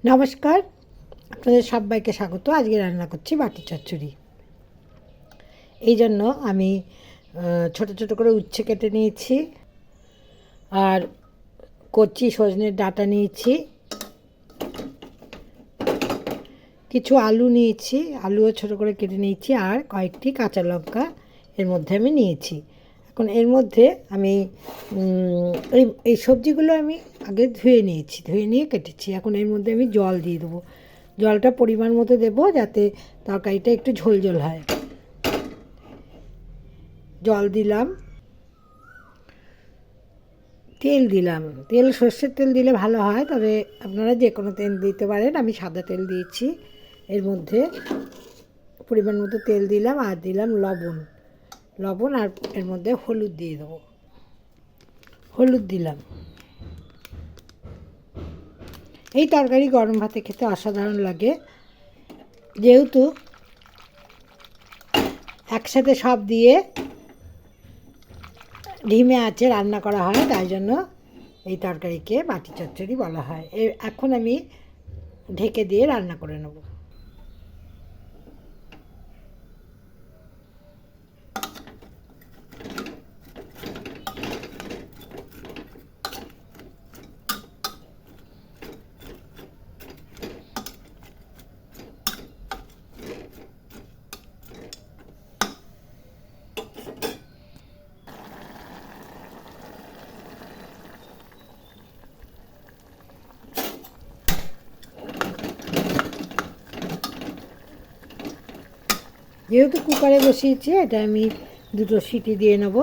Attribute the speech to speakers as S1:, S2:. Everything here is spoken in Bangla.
S1: নমস্কার, আপনাদের সবাইকে স্বাগত। আজকে রান্না করছি বাটি চচ্চড়ি। এই জন্য আমি ছোট ছোট করে উচ্ছে কেটে নিয়েছি, আর কচি সজনের ডাঁটা নিয়েছি, কিছু আলু নিয়েছি, আলুও ছোট করে কেটে নিয়েছি, আর কয়েকটি কাঁচা লঙ্কা এর মধ্যে আমি নিয়েছি। এখন এর মধ্যে আমি এই সবজিগুলো আমি আগে ধুয়ে নিয়েছি, ধুয়ে নিয়ে কেটেছি। এখন এর মধ্যে আমি জল দিয়ে দেবো। জলটা পরিমাণ মতো দেবো, যাতে তরকারিটা একটু ঝোল ঝোল হয়। জল দিলাম, তেল দিলাম। তেল সর্ষের তেল দিলে ভালো হয়, তবে আপনারা যে কোনো তেল দিতে পারেন। আমি সাদা তেল দিয়েছি। এর মধ্যে পরিমাণ মতো তেল দিলাম, আর দিলাম লবণ, আর এর মধ্যে হলুদ দিয়ে দেবো। হলুদ দিলাম। এই তরকারি গরম ভাতে খেতে অসাধারণ লাগে। যেহেতু একসাথে সব দিয়ে ধিমে আঁচে রান্না করা হয়, তাই জন্য এই তরকারিকে বাটি চচ্চড়ি বলা হয়। এখন আমি ঢেকে দিয়ে রান্না করে নেব। যেহেতু কুকারে বসিয়েছি, এটা আমি দুটো সিটি দিয়ে নেব।